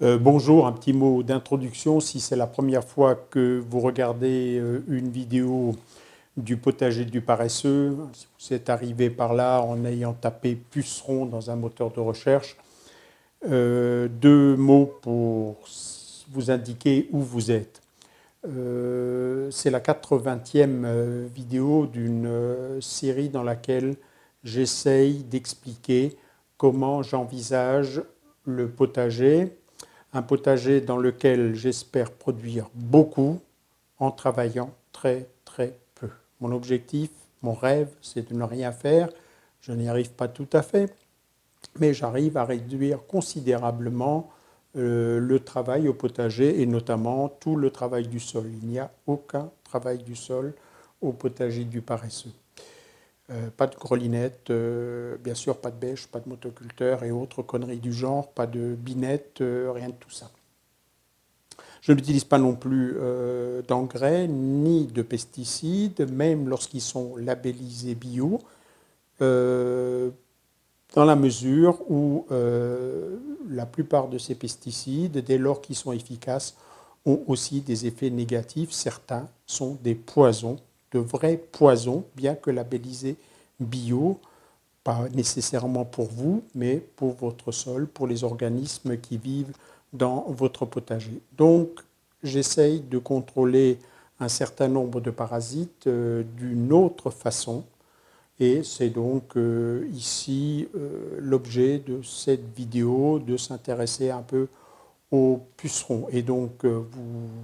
Bonjour, un petit mot d'introduction. Si c'est la première fois que vous regardez une vidéo du potager du paresseux, si vous êtes arrivé par là en ayant tapé puceron dans un moteur de recherche, deux mots pour vous indiquer où vous êtes. C'est la 80e vidéo d'une série dans laquelle j'essaye d'expliquer comment j'envisage le potager, un potager dans lequel j'espère produire beaucoup en travaillant très très peu. Mon objectif, mon rêve, c'est de ne rien faire. Je n'y arrive pas tout à fait, mais j'arrive à réduire considérablement le travail au potager et notamment tout le travail du sol. Il n'y a aucun travail du sol au potager du paresseux. Pas de grelinette, bien sûr pas de bêche, pas de motoculteur et autres conneries du genre, pas de binette, rien de tout ça. Je n'utilise pas non plus d'engrais ni de pesticides, même lorsqu'ils sont labellisés bio, euh, dans la mesure où la plupart de ces pesticides, dès lors qu'ils sont efficaces, ont aussi des effets négatifs. Certains sont des poisons, de vrais poisons, bien que labellisés bio, pas nécessairement pour vous, mais pour votre sol, pour les organismes qui vivent dans votre potager. Donc, j'essaye de contrôler un certain nombre de parasites d'une autre façon. Et c'est donc ici l'objet de cette vidéo, de s'intéresser un peu aux pucerons. Et donc,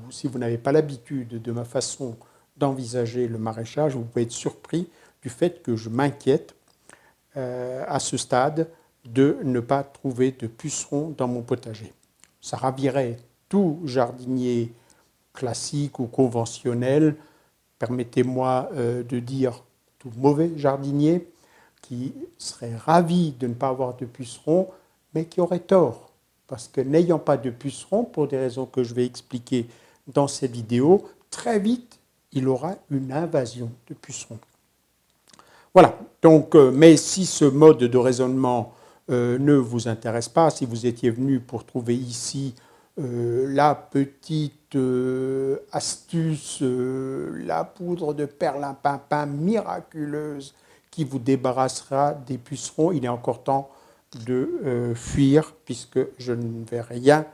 si vous n'avez pas l'habitude de ma façon d'envisager le maraîchage, vous pouvez être surpris du fait que je m'inquiète à ce stade de ne pas trouver de pucerons dans mon potager. Ça ravirait tout jardinier classique ou conventionnel, permettez-moi de dire tout mauvais jardinier, qui serait ravi de ne pas avoir de pucerons, mais qui aurait tort. Parce que n'ayant pas de pucerons, pour des raisons que je vais expliquer dans cette vidéo, très vite, il aura une invasion de pucerons. Voilà, donc, mais si ce mode de raisonnement ne vous intéresse pas, si vous étiez venu pour trouver ici la petite astuce, la poudre de perlimpinpin miraculeuse qui vous débarrassera des pucerons, il est encore temps de fuir, puisque je ne vais rien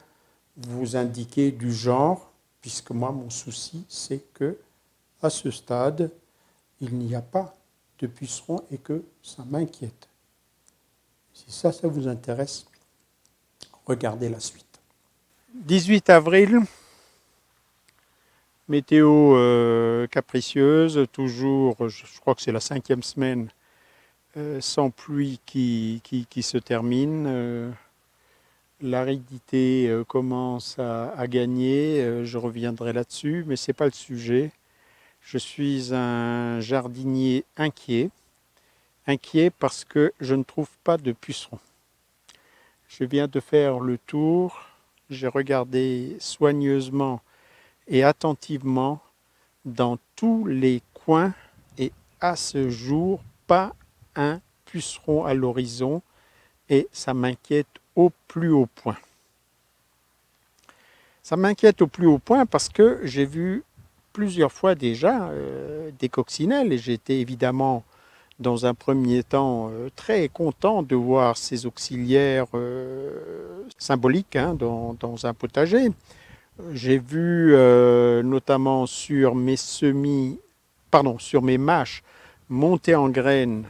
vous indiquer du genre, puisque moi, mon souci, c'est que à ce stade, il n'y a pas de pucerons et que ça m'inquiète. Si ça vous intéresse, regardez la suite. 18 avril, météo capricieuse, toujours, je crois que c'est la 5e semaine sans pluie qui se termine. L'aridité commence à gagner, je reviendrai là-dessus, mais ce n'est pas le sujet. Je suis un jardinier inquiet parce que je ne trouve pas de pucerons. Je viens de faire le tour, j'ai regardé soigneusement et attentivement dans tous les coins et à ce jour, pas un puceron à l'horizon et ça m'inquiète au plus haut point. Ça m'inquiète au plus haut point parce que j'ai vu plusieurs fois déjà des coccinelles et j'étais évidemment dans un premier temps très content de voir ces auxiliaires symboliques dans un potager. J'ai vu notamment sur mes sur mes mâches monter en graines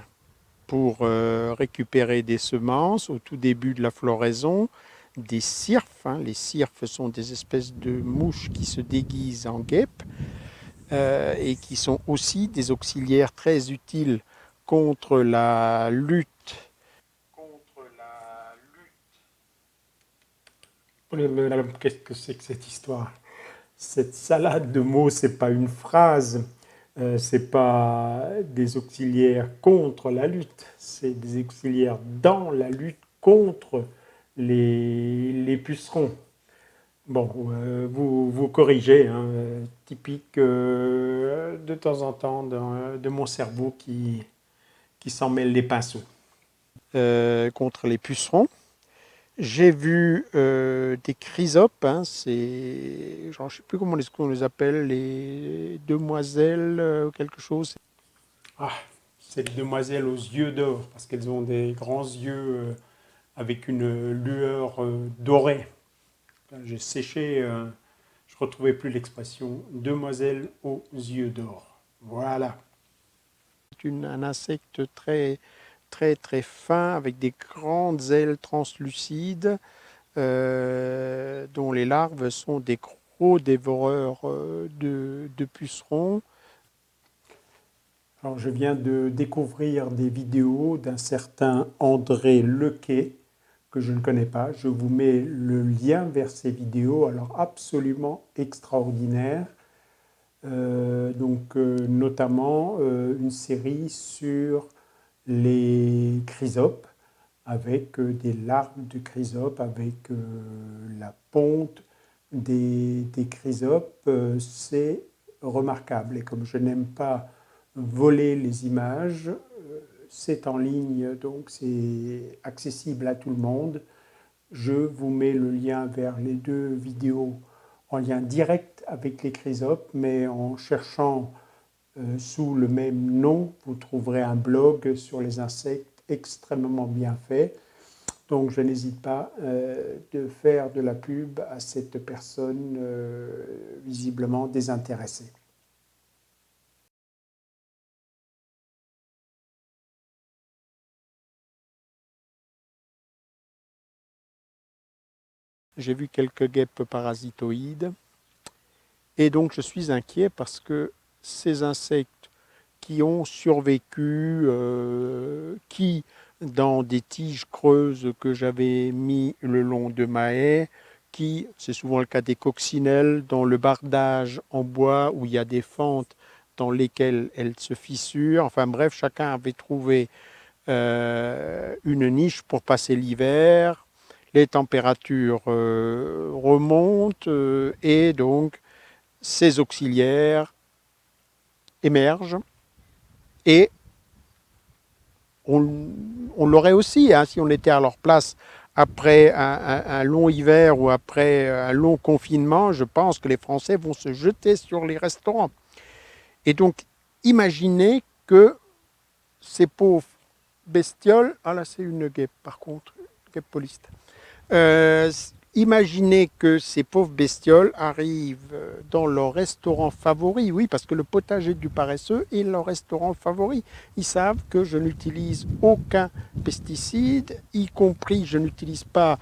pour récupérer des semences au tout début de la floraison, des cirfes. Les cirfes sont des espèces de mouches qui se déguisent en guêpes et qui sont aussi des auxiliaires très utiles contre la lutte. Qu'est-ce que c'est que cette histoire? Cette salade de mots, c'est pas une phrase, c'est pas des auxiliaires contre la lutte, c'est des auxiliaires dans la lutte contre les pucerons. Bon, vous corrigez, hein, typique de temps en temps de mon cerveau qui s'en mêle les pinceaux. Contre les pucerons. J'ai vu des chrysopes, hein, c'est, genre, je ne sais plus comment on les appelle, les demoiselles, quelque chose. Ah, c'est les demoiselles aux yeux d'or, parce qu'elles ont des grands yeux avec une lueur dorée. J'ai séché, je ne retrouvais plus l'expression demoiselle aux yeux d'or. Voilà. C'est un insecte très fin, avec des grandes ailes translucides, dont les larves sont des gros dévoreurs de pucerons. Alors, je viens de découvrir des vidéos d'un certain André Lequet, que je ne connais pas. Je vous mets le lien vers ces vidéos, alors absolument extraordinaires. Notamment une série sur les chrysopes, avec des larves de chrysopes, avec la ponte des chrysopes. C'est remarquable. Et comme je n'aime pas voler les images, c'est en ligne, donc c'est accessible à tout le monde. Je vous mets le lien vers les deux vidéos en lien direct avec les chrysopes, mais en cherchant sous le même nom, vous trouverez un blog sur les insectes extrêmement bien fait. Donc je n'hésite pas de faire de la pub à cette personne visiblement désintéressée. J'ai vu quelques guêpes parasitoïdes et donc je suis inquiet parce que ces insectes qui ont survécu, qui, dans des tiges creuses que j'avais mis le long de ma haie, qui, c'est souvent le cas des coccinelles, dans le bardage en bois où il y a des fentes dans lesquelles elles se fissurent. Enfin bref, chacun avait trouvé une niche pour passer l'hiver. Les températures remontent et donc ces auxiliaires émergent. Et on l'aurait aussi, hein, si on était à leur place après un long hiver ou après un long confinement. Je pense que les Français vont se jeter sur les restaurants. Et donc, imaginez que ces pauvres bestioles, ah là c'est une guêpe par contre, une guêpe poliste, euh, imaginez que ces pauvres bestioles arrivent dans leur restaurant favori. Oui, parce que le potager du paresseux est leur restaurant favori. Ils savent que je n'utilise aucun pesticide, y compris je n'utilise pas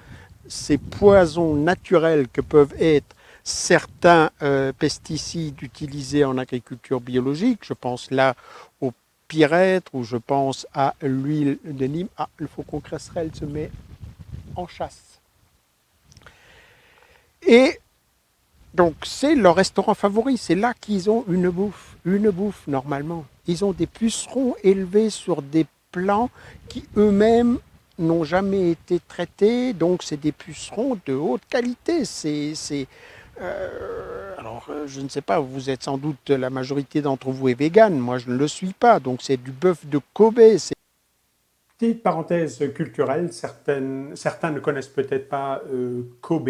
ces poisons naturels que peuvent être certains pesticides utilisés en agriculture biologique. Je pense là au pyrètre ou je pense à l'huile de Nîmes. Ah, le faucon cresserelle se met en chasse. Et donc, c'est leur restaurant favori. C'est là qu'ils ont une bouffe normalement. Ils ont des pucerons élevés sur des plants qui eux-mêmes n'ont jamais été traités. Donc, c'est des pucerons de haute qualité. Je ne sais pas, vous êtes sans doute, la majorité d'entre vous est végane. Moi, je ne le suis pas. Donc, c'est du bœuf de Kobe. Petite parenthèse culturelle, certains ne connaissent peut-être pas Kobe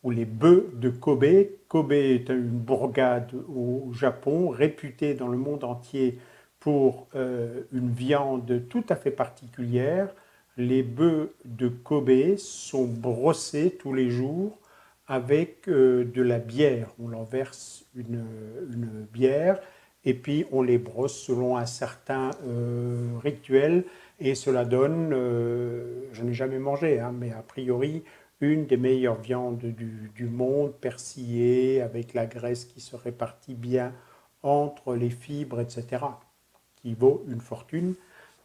ou les bœufs de Kobe. Kobe est une bourgade au Japon, réputée dans le monde entier pour une viande tout à fait particulière. Les bœufs de Kobe sont brossés tous les jours avec de la bière. On leur verse une bière et puis on les brosse selon un certain rituel et cela donne, je n'ai jamais mangé, hein, mais a priori, une des meilleures viandes du monde, persillée, avec la graisse qui se répartit bien entre les fibres, etc., qui vaut une fortune.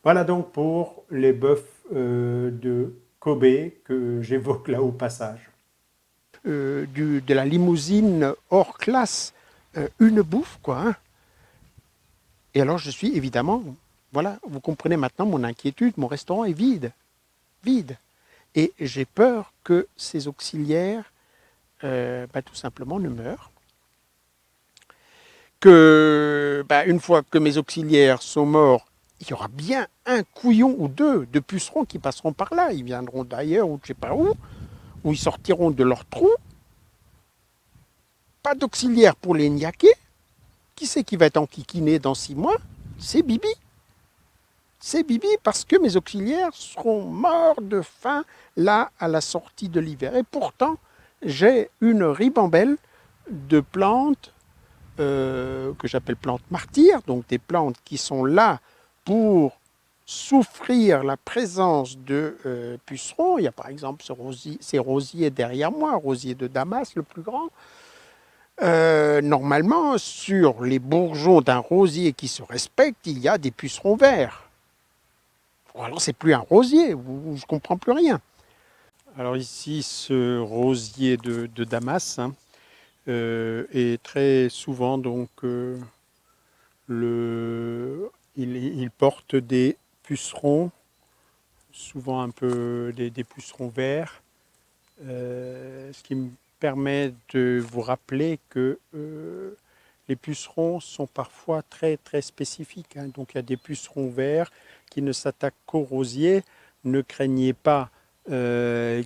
Voilà donc pour les bœufs de Kobe que j'évoque là au passage. De la limousine hors classe, une bouffe, quoi. Hein. Et alors je suis évidemment, voilà, vous comprenez maintenant mon inquiétude, mon restaurant est vide, vide. Et j'ai peur que ces auxiliaires, tout simplement, ne meurent. Que, une fois que mes auxiliaires sont morts, il y aura bien un couillon ou deux de pucerons qui passeront par là. Ils viendront d'ailleurs ou je ne sais pas où ils sortiront de leur trou. Pas d'auxiliaire pour les niaquer. Qui c'est qui va être enquiquiné dans 6 mois? C'est Bibi. C'est Bibi parce que mes auxiliaires seront morts de faim là à la sortie de l'hiver. Et pourtant, j'ai une ribambelle de plantes que j'appelle plantes martyrs, donc des plantes qui sont là pour souffrir la présence de pucerons. Il y a par exemple ces rosiers derrière moi, rosier de Damas le plus grand. Normalement, sur les bourgeons d'un rosier qui se respecte, il y a des pucerons verts. Ou alors c'est plus un rosier, je ne comprends plus rien. Alors ici, ce rosier de Damas est très souvent donc il porte des pucerons, souvent un peu des pucerons verts, ce qui me permet de vous rappeler que les pucerons sont parfois très très spécifiques. Hein. Donc il y a des pucerons verts qui ne s'attaquent qu'aux rosiers. Ne craignez pas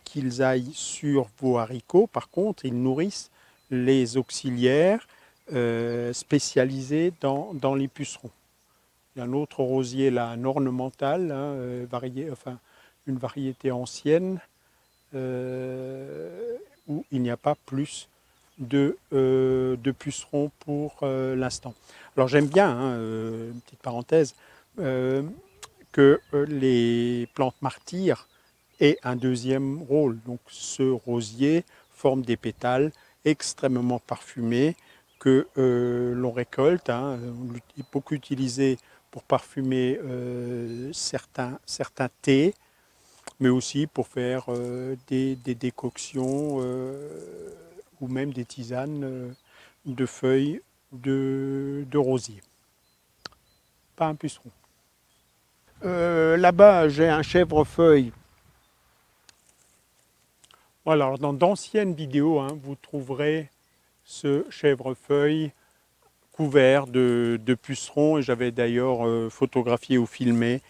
qu'ils aillent sur vos haricots. Par contre, ils nourrissent les auxiliaires spécialisés dans les pucerons. Il y a un autre rosier là, un ornemental, hein, une variété ancienne, où il n'y a pas plus de pucerons pour l'instant. Alors j'aime bien, hein, une petite parenthèse, que les plantes martyrs aient un deuxième rôle. Donc ce rosier forme des pétales extrêmement parfumés que l'on récolte. Hein. On est beaucoup utilisé pour parfumer certains thés, mais aussi pour faire des décoctions ou même des tisanes de feuilles de rosier. Pas un puceron. Là-bas, j'ai un chèvrefeuille. Voilà, alors dans d'anciennes vidéos, hein, vous trouverez ce chèvrefeuille couvert de pucerons, et j'avais d'ailleurs photographié ou filmé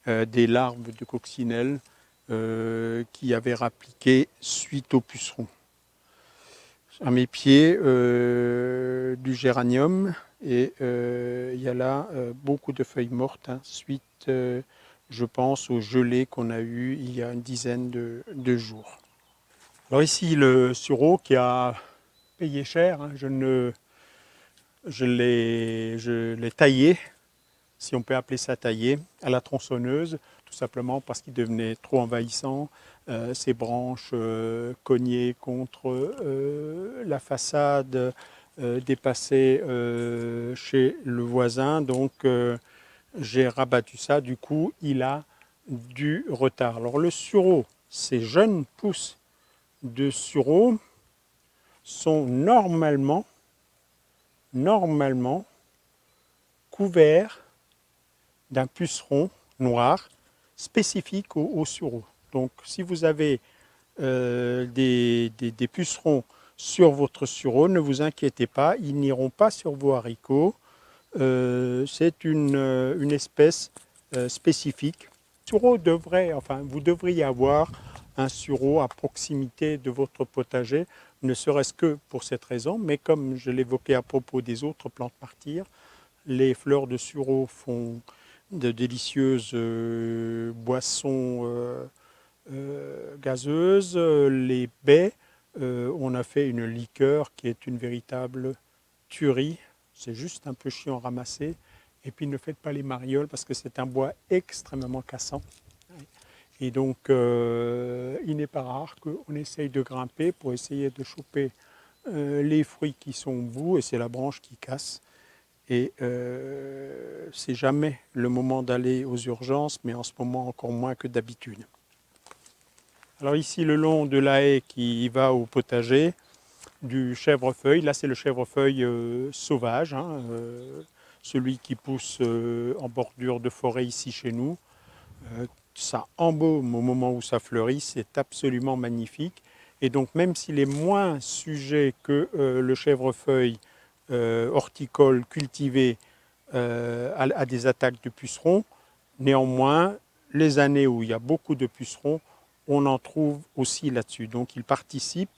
des larves de coccinelle qui avaient rappliqué suite aux pucerons. À mes pieds, du géranium, et il y a là beaucoup de feuilles mortes, hein, suite, je pense, au gelé qu'on a eu il y a une dizaine de jours. Alors ici, le sureau qui a payé cher, hein, je l'ai taillé, si on peut appeler ça taillé, à la tronçonneuse, tout simplement parce qu'il devenait trop envahissant. Ses branches cognaient contre la façade, dépassaient chez le voisin, donc j'ai rabattu ça. Du coup, il a du retard. Alors le sureau, ces jeunes pousses de sureau sont normalement couverts d'un puceron noir spécifique au sureau. Donc si vous avez des pucerons sur votre sureau, ne vous inquiétez pas, ils n'iront pas sur vos haricots. C'est une espèce spécifique. Vous devriez avoir un sureau à proximité de votre potager, ne serait-ce que pour cette raison, mais comme je l'évoquais à propos des autres plantes martyrs, les fleurs de sureau font de délicieuses boissons gazeuses. Les baies, on a fait une liqueur qui est une véritable tuerie. C'est juste un peu chiant à ramasser. Et puis ne faites pas les marioles parce que c'est un bois extrêmement cassant. Et donc il n'est pas rare qu'on essaye de grimper pour essayer de choper les fruits qui sont au bout, et c'est la branche qui casse. Et c'est jamais le moment d'aller aux urgences, mais en ce moment encore moins que d'habitude. Alors ici, le long de la haie qui va au potager, du chèvrefeuille, là c'est le chèvrefeuille sauvage, hein, celui qui pousse en bordure de forêt ici chez nous. Ça embaume au moment où ça fleurit, c'est absolument magnifique. Et donc même s'il est moins sujet que le chèvrefeuille horticole cultivé à des attaques de pucerons, Néanmoins, les années où il y a beaucoup de pucerons, on en trouve aussi là-dessus. Donc ils participent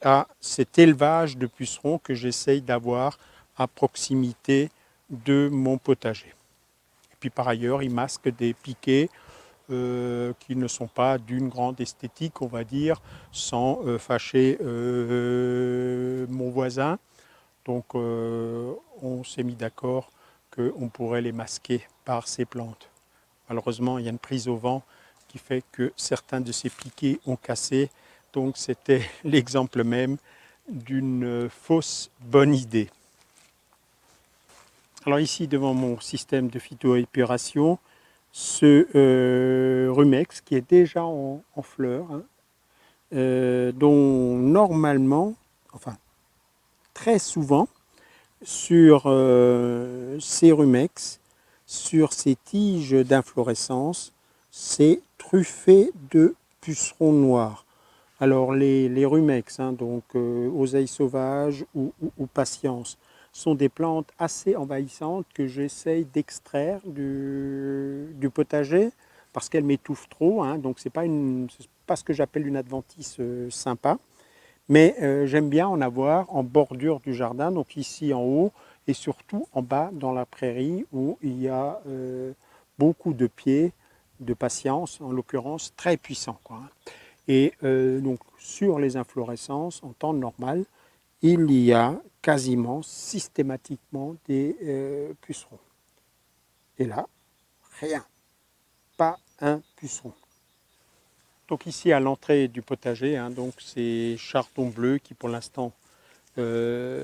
à cet élevage de pucerons que j'essaye d'avoir à proximité de mon potager. Et puis par ailleurs, ils masquent des piquets qui ne sont pas d'une grande esthétique, on va dire, sans fâcher mon voisin. Donc on s'est mis d'accord qu'on pourrait les masquer par ces plantes. Malheureusement, il y a une prise au vent qui fait que certains de ces piquets ont cassé. Donc c'était l'exemple même d'une fausse bonne idée. Alors ici, devant mon système de phytoépuration, ce rumex qui est déjà en fleurs, hein, dont normalement, enfin très souvent, sur ces rumex, sur ces tiges d'inflorescence, c'est truffé de pucerons noirs. Alors les rumex, hein, donc oseille sauvage ou patience, sont des plantes assez envahissantes que j'essaye d'extraire du potager parce qu'elles m'étouffent trop. Hein, donc c'est pas ce que j'appelle une adventice sympa. Mais j'aime bien en avoir en bordure du jardin, donc ici en haut et surtout en bas dans la prairie où il y a beaucoup de pieds de patience, en l'occurrence très puissants, quoi. Et donc sur les inflorescences, en temps normal, il y a quasiment systématiquement des pucerons. Et là, rien, pas un puceron. Donc ici à l'entrée du potager, hein, donc ces chardons bleus qui pour l'instant viennent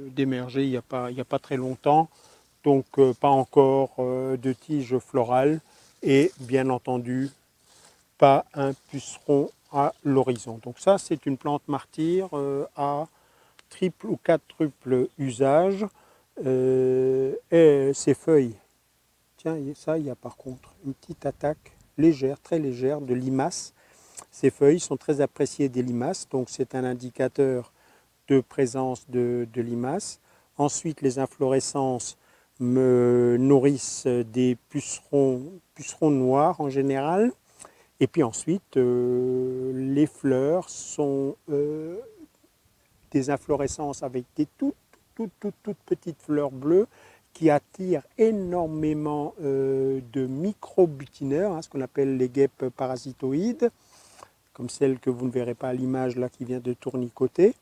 d'émerger il n'y a pas très longtemps, donc pas encore de tiges florales et bien entendu pas un puceron à l'horizon. Donc ça c'est une plante martyre à triple ou quadruple usage. Et ses feuilles, tiens ça il y a par contre une petite attaque légère, très légère de limaces. Ces feuilles sont très appréciées des limaces, donc c'est un indicateur de présence de limaces. Ensuite, les inflorescences me nourrissent des pucerons noirs en général. Et puis ensuite, les fleurs sont des inflorescences avec des toutes petites fleurs bleues qui attirent énormément de microbutineurs, hein, ce qu'on appelle les guêpes parasitoïdes, comme celle que vous ne verrez pas à l'image là qui vient de tournicoter.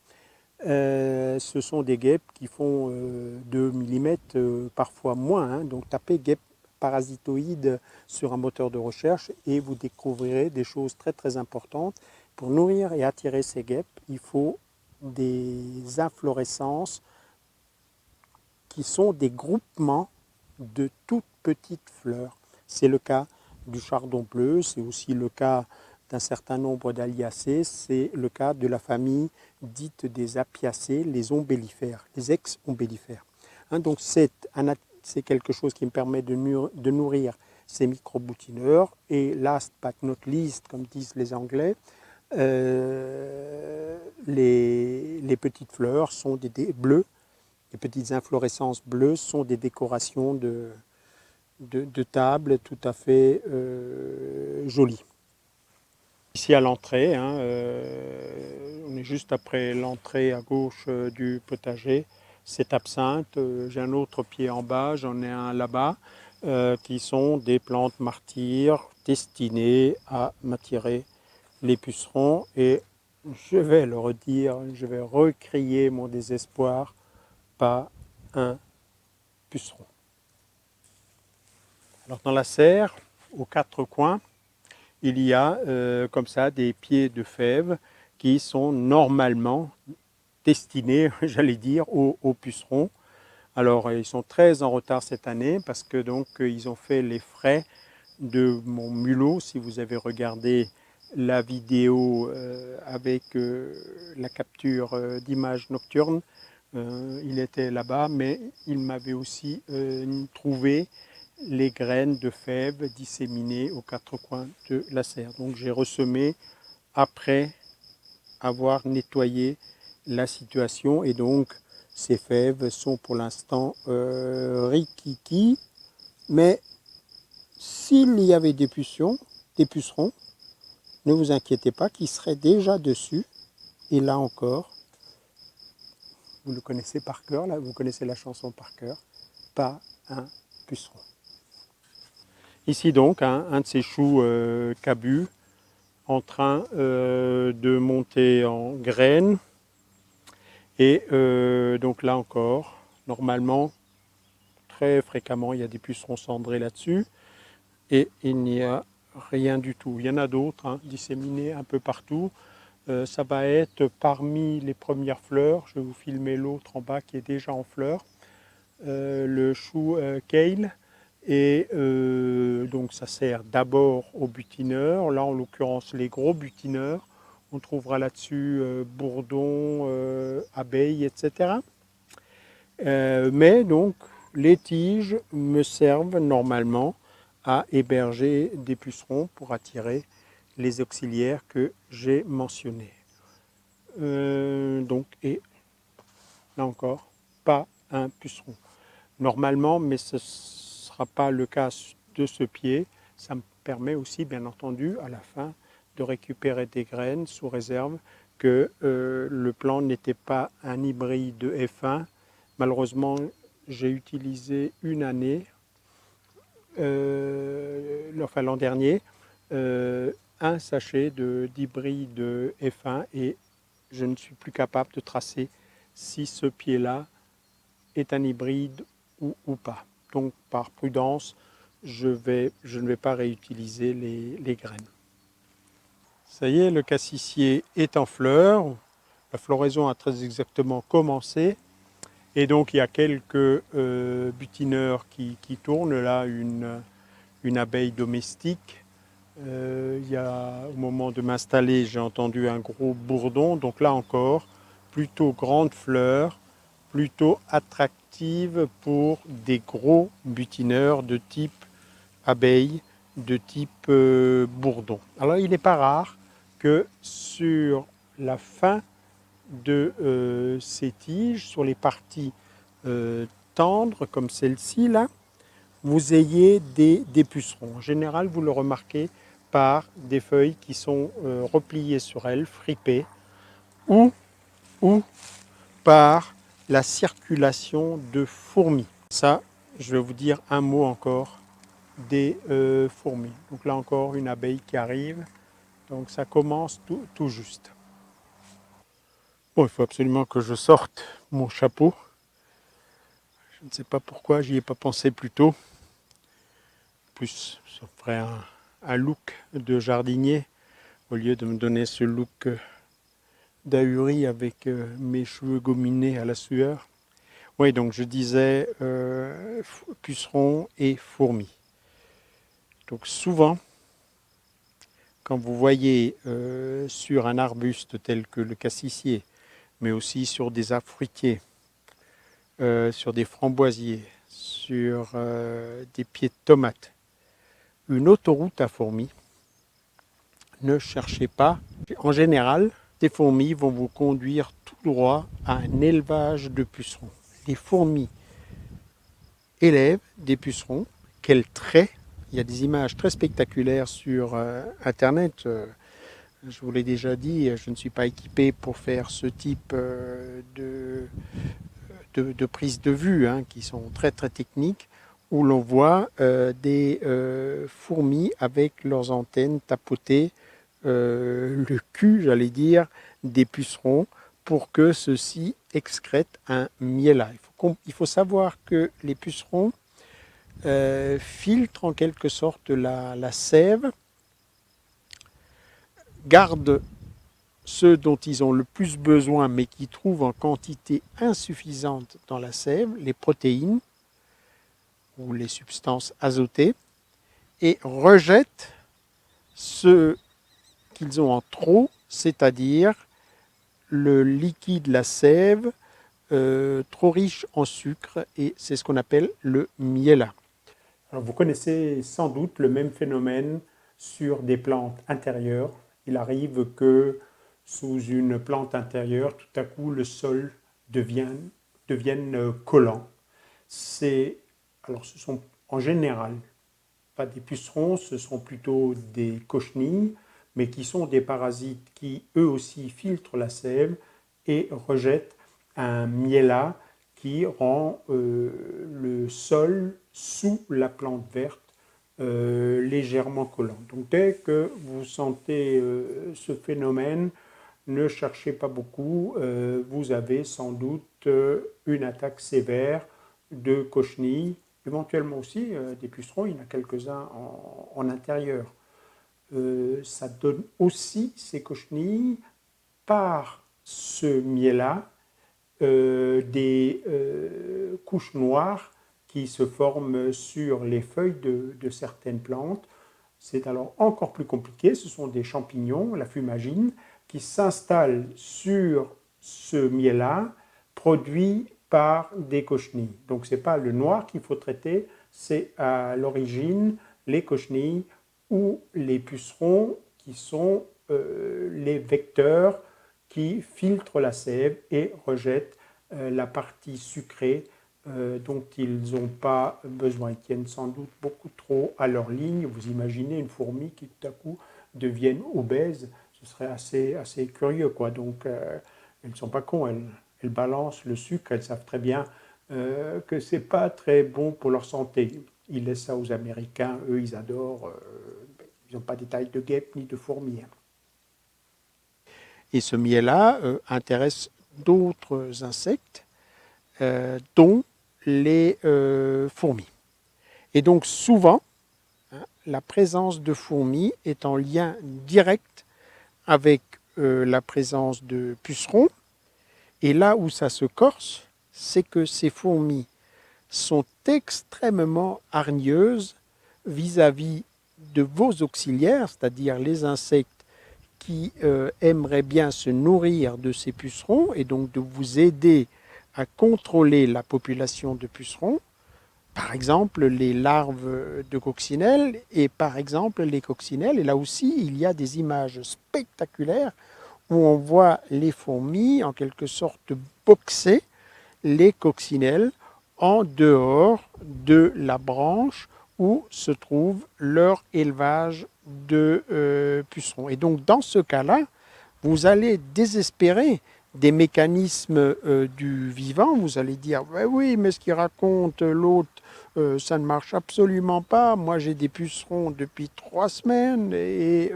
Ce sont des guêpes qui font 2 mm, parfois moins. Hein. Donc tapez guêpes parasitoïdes sur un moteur de recherche et vous découvrirez des choses très très importantes. Pour nourrir et attirer ces guêpes, il faut des inflorescences qui sont des groupements de toutes petites fleurs. C'est le cas du chardon bleu, c'est aussi le cas d'un certain nombre d'Aliacées, c'est le cas de la famille dite des Apiacées, les ombellifères, les ex-ombellifères. Hein, donc c'est quelque chose qui me permet de nourrir ces microboutineurs. Et last but not least, comme disent les Anglais, les petites fleurs sont des bleues, les petites inflorescences bleues sont des décorations de table tout à fait jolies. Ici à l'entrée, hein, on est juste après l'entrée à gauche du potager, c'est absinthe. J'ai un autre pied en bas, j'en ai un là-bas, qui sont des plantes martyres destinées à m'attirer les pucerons. Et je vais le redire, je vais recrier mon désespoir, pas un puceron. Alors dans la serre, aux quatre coins, il y a comme ça des pieds de fèves qui sont normalement destinés, j'allais dire, aux pucerons. Alors ils sont très en retard cette année parce que donc ils ont fait les frais de mon mulot. Si vous avez regardé la vidéo avec la capture d'images nocturnes, il était là-bas, mais il m'avait aussi trouvé les graines de fèves disséminées aux quatre coins de la serre. Donc j'ai ressemé après avoir nettoyé la situation et donc ces fèves sont pour l'instant rikiki Mais s'il y avait des pucerons, ne vous inquiétez pas, qui seraient déjà dessus. Et là encore, vous le connaissez par cœur, là, vous connaissez la chanson par cœur, pas un puceron. Ici donc, un de ces choux cabus en train de monter en graines. Et donc là encore, normalement, très fréquemment, il y a des pucerons cendrés là-dessus. Et il n'y a rien du tout. Il y en a d'autres, disséminés un peu partout. Ça va être parmi les premières fleurs. Je vais vous filmer l'autre en bas qui est déjà en fleurs. Le chou kale. Et donc ça sert d'abord aux butineurs. Là, en l'occurrence, les gros butineurs. On trouvera là-dessus bourdons, abeilles, etc. Mais donc, les tiges me servent normalement à héberger des pucerons pour attirer les auxiliaires que j'ai mentionnés. Donc, et là encore, pas un puceron. Normalement, mais ce ne sera pas le cas de ce pied, ça me permet aussi, bien entendu, à la fin, de récupérer des graines sous réserve que le plant n'était pas un hybride F1. Malheureusement, j'ai utilisé une année, enfin l'an dernier, un sachet d'hybride F1 et je ne suis plus capable de tracer si ce pied-là est un hybride ou pas. Donc par prudence, je ne vais pas réutiliser les graines. Ça y est, le cassissier est en fleurs. La floraison a très exactement commencé. Et donc il y a quelques butineurs qui tournent. Là, une abeille domestique. Au moment de m'installer, j'ai entendu un gros bourdon. Donc là encore, plutôt grande fleur, plutôt attractive pour des gros butineurs de type abeille, de type bourdon. Alors il n'est pas rare que sur la fin de ces tiges, sur les parties tendres comme celle-ci là, vous ayez des pucerons. En général, vous le remarquez par des feuilles qui sont repliées sur elles, fripées, ou par la circulation de fourmis. Ça, je vais vous dire un mot encore des fourmis. Donc là encore, une abeille qui arrive. Donc ça commence tout juste. Bon, il faut absolument que je sorte mon chapeau. Je ne sais pas pourquoi, j'y ai pas pensé plus tôt. En plus, ça ferait un look de jardinier au lieu de me donner ce look d'ahuri avec mes cheveux gominés à la sueur. Oui, donc je disais pucerons et fourmis. Donc souvent, quand vous voyez sur un arbuste tel que le cassissier, mais aussi sur des arbres fruitiers, sur des framboisiers, sur des pieds de tomates, une autoroute à fourmis, ne cherchez pas. En général, ces fourmis vont vous conduire tout droit à un élevage de pucerons. Les fourmis élèvent des pucerons. Quels traits! Il y a des images très spectaculaires sur Internet. Je vous l'ai déjà dit, je ne suis pas équipé pour faire ce type de prise de vue, qui sont très très techniques, où l'on voit des fourmis avec leurs antennes tapoter le cul, j'allais dire, des pucerons pour que ceux-ci excrètent un miella. Il faut savoir que les pucerons filtrent en quelque sorte la sève, gardent ceux dont ils ont le plus besoin mais qui trouvent en quantité insuffisante dans la sève, les protéines ou les substances azotées, et rejettent ceux qu'ils ont en trop, c'est-à-dire le liquide, la sève, trop riche en sucre, et c'est ce qu'on appelle le miella. Alors vous connaissez sans doute le même phénomène sur des plantes intérieures. Il arrive que sous une plante intérieure, tout à coup, le sol devienne collant. Alors ce sont en général, pas des pucerons, ce sont plutôt des cochenilles, mais qui sont des parasites qui eux aussi filtrent la sève et rejettent un miella qui rend le sol sous la plante verte légèrement collant. Donc dès que vous sentez ce phénomène, ne cherchez pas beaucoup, vous avez sans doute une attaque sévère de cochenilles, éventuellement aussi des pucerons, il y en a quelques-uns en intérieur. Ça donne aussi ces cochenilles par ce miel-là des couches noires qui se forment sur les feuilles de certaines plantes. C'est alors encore plus compliqué, ce sont des champignons, la fumagine, qui s'installent sur ce miel-là, produit par des cochenilles. Donc ce n'est pas le noir qu'il faut traiter, c'est à l'origine les cochenilles ou les pucerons qui sont les vecteurs qui filtrent la sève et rejettent la partie sucrée dont ils n'ont pas besoin. Ils tiennent sans doute beaucoup trop à leur ligne. Vous imaginez une fourmi qui tout à coup devienne obèse, ce serait assez curieux, quoi. Donc elles ne sont pas cons, elles balancent le sucre, elles savent très bien que ce n'est pas très bon pour leur santé. Ils laissent ça aux Américains, eux ils adorent, ils n'ont pas des tailles de guêpes ni de fourmis. Et ce miel-là intéresse d'autres insectes, dont les fourmis. Et donc souvent, la présence de fourmis est en lien direct avec la présence de pucerons. Et là où ça se corse, c'est que ces fourmis sont extrêmement hargneuses vis-à-vis de vos auxiliaires, c'est-à-dire les insectes qui aimeraient bien se nourrir de ces pucerons et donc de vous aider à contrôler la population de pucerons, par exemple les larves de coccinelles et par exemple les coccinelles. Et là aussi, il y a des images spectaculaires où on voit les fourmis en quelque sorte boxer les coccinelles en dehors de la branche où se trouve leur élevage de pucerons. Et donc dans ce cas-là, vous allez désespérer des mécanismes du vivant. Vous allez dire oui, mais ce qu'il raconte l'autre, ça ne marche absolument pas. Moi j'ai des pucerons depuis 3 semaines et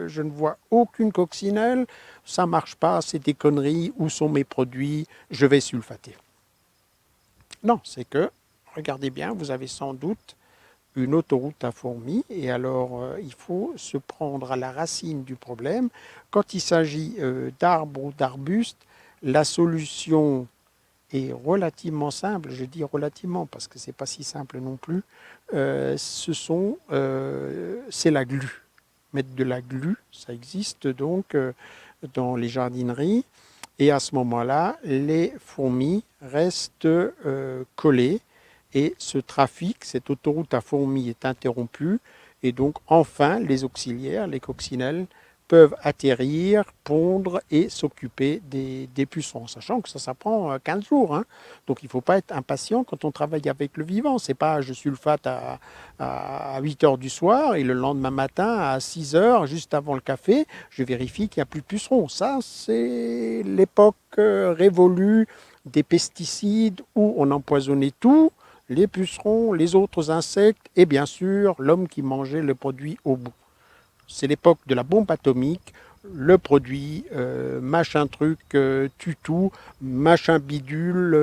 je ne vois aucune coccinelle. Ça ne marche pas, c'est des conneries. Où sont mes produits? Je vais sulfater. Non, c'est que, regardez bien, vous avez sans doute une autoroute à fourmis, et alors il faut se prendre à la racine du problème. Quand il s'agit d'arbres ou d'arbustes, la solution est relativement simple. Je dis relativement parce que ce n'est pas si simple non plus. C'est la glu. Mettre de la glu, ça existe donc dans les jardineries. Et à ce moment-là, les fourmis restent collées et ce trafic, cette autoroute à fourmis est interrompue. Et donc, enfin, les auxiliaires, les coccinelles, peuvent atterrir, pondre et s'occuper des pucerons, sachant que ça prend 15 jours. Hein. Donc il ne faut pas être impatient quand on travaille avec le vivant. Ce n'est pas je sulfate à 8 heures du soir et le lendemain matin à 6 heures, juste avant le café, je vérifie qu'il n'y a plus de pucerons. Ça, c'est l'époque révolue des pesticides où on empoisonnait tout, les pucerons, les autres insectes et bien sûr l'homme qui mangeait le produit au bout. C'est l'époque de la bombe atomique, le produit, machin truc, tutou, machin bidule,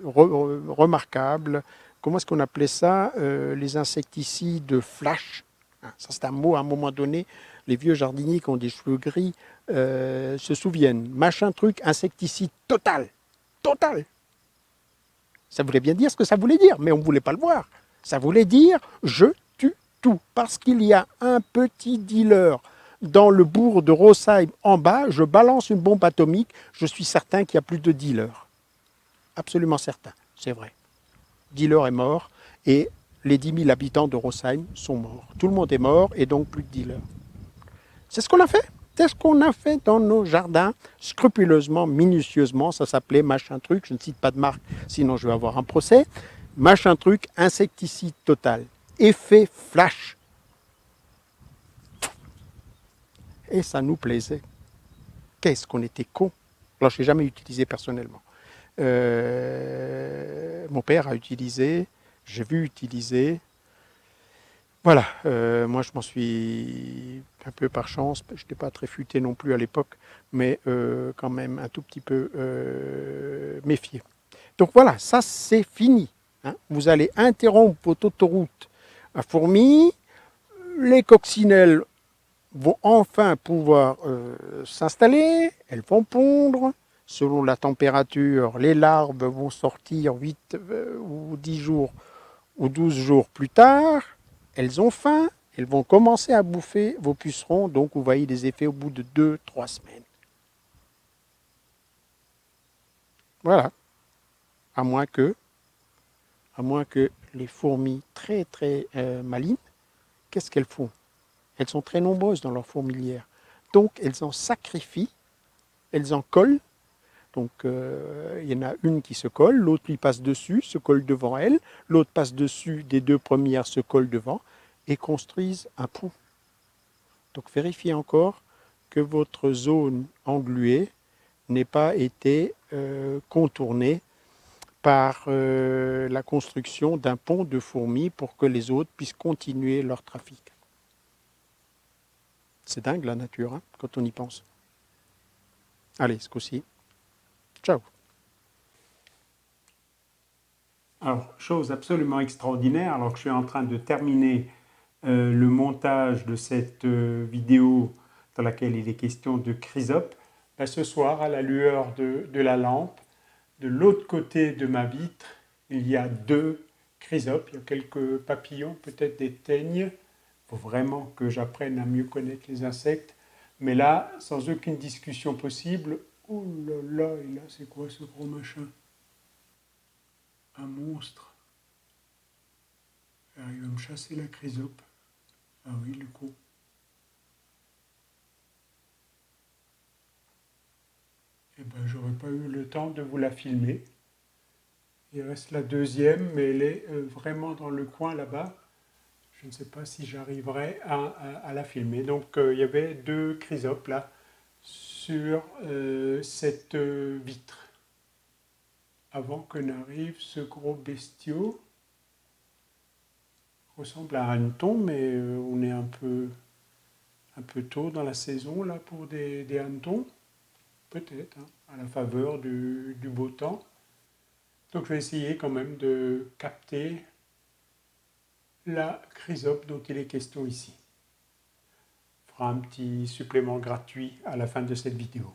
remarquable. Comment est-ce qu'on appelait ça? Les insecticides flash. Ça, c'est un mot, à un moment donné, les vieux jardiniers qui ont des cheveux gris se souviennent. Machin truc, insecticide total. Total. Ça voulait bien dire ce que ça voulait dire, mais on ne voulait pas le voir. Ça voulait dire je tue tout. Parce qu'il y a un petit dealer dans le bourg de Rosheim en bas, je balance une bombe atomique, je suis certain qu'il n'y a plus de dealer. Absolument certain, c'est vrai. Dealer est mort et les 10 000 habitants de Rosheim sont morts. Tout le monde est mort et donc plus de dealer. C'est ce qu'on a fait. C'est ce qu'on a fait dans nos jardins, scrupuleusement, minutieusement. Ça s'appelait machin truc, je ne cite pas de marque, sinon je vais avoir un procès. machin truc, insecticide total. Effet flash. Et ça nous plaisait. Qu'est-ce qu'on était cons. Alors, je n'ai jamais utilisé personnellement. Mon père a utilisé, j'ai vu utiliser. Voilà, moi je m'en suis un peu par chance, je n'étais pas très futé non plus à l'époque, mais quand même un tout petit peu méfié. Donc voilà, ça c'est fini. Hein. Vous allez interrompre votre autoroute à fourmis, les coccinelles vont enfin pouvoir s'installer, elles vont pondre. Selon la température, les larves vont sortir 8 ou 10 jours ou 12 jours plus tard. Elles ont faim, elles vont commencer à bouffer vos pucerons. Donc vous voyez des effets au bout de 2-3 semaines. Voilà. À moins que les fourmis très très malines, qu'est-ce qu'elles font? Elles sont très nombreuses dans leur fourmilière. Donc elles en sacrifient, elles en collent. Donc il y en a une qui se colle, l'autre lui passe dessus, se colle devant elle, l'autre passe dessus, des deux premières se colle devant et construisent un pont. Donc vérifiez encore que votre zone engluée n'ait pas été contournée par la construction d'un pont de fourmis pour que les autres puissent continuer leur trafic. C'est dingue la nature, hein, quand on y pense. Allez, ce coup-ci. Ciao. Alors, chose absolument extraordinaire, alors que je suis en train de terminer le montage de cette vidéo dans laquelle il est question de chrysope, ce soir, à la lueur de la lampe, de l'autre côté de ma vitre, il y a 2 chrysopes, il y a quelques papillons, peut-être des teignes. Il faut vraiment que j'apprenne à mieux connaître les insectes. Mais là, sans aucune discussion possible, oh là là, et là, c'est quoi ce gros machin? Un monstre. Alors, il va me chasser la chrysope. Ah oui, le coup. Eh ben, j'aurais pas eu le temps de vous la filmer. Il reste la deuxième, mais elle est vraiment dans le coin là-bas. Je ne sais pas si j'arriverai à la filmer. Donc, il y avait 2 chrysopes là sur cette vitre. Avant que n'arrive ce gros bestiau. Il ressemble à un hanneton, mais on est un peu tôt dans la saison là pour des hannetons. Peut-être, hein, à la faveur du beau temps. Donc je vais essayer quand même de capter la chrysope dont il est question ici. On fera un petit supplément gratuit à la fin de cette vidéo.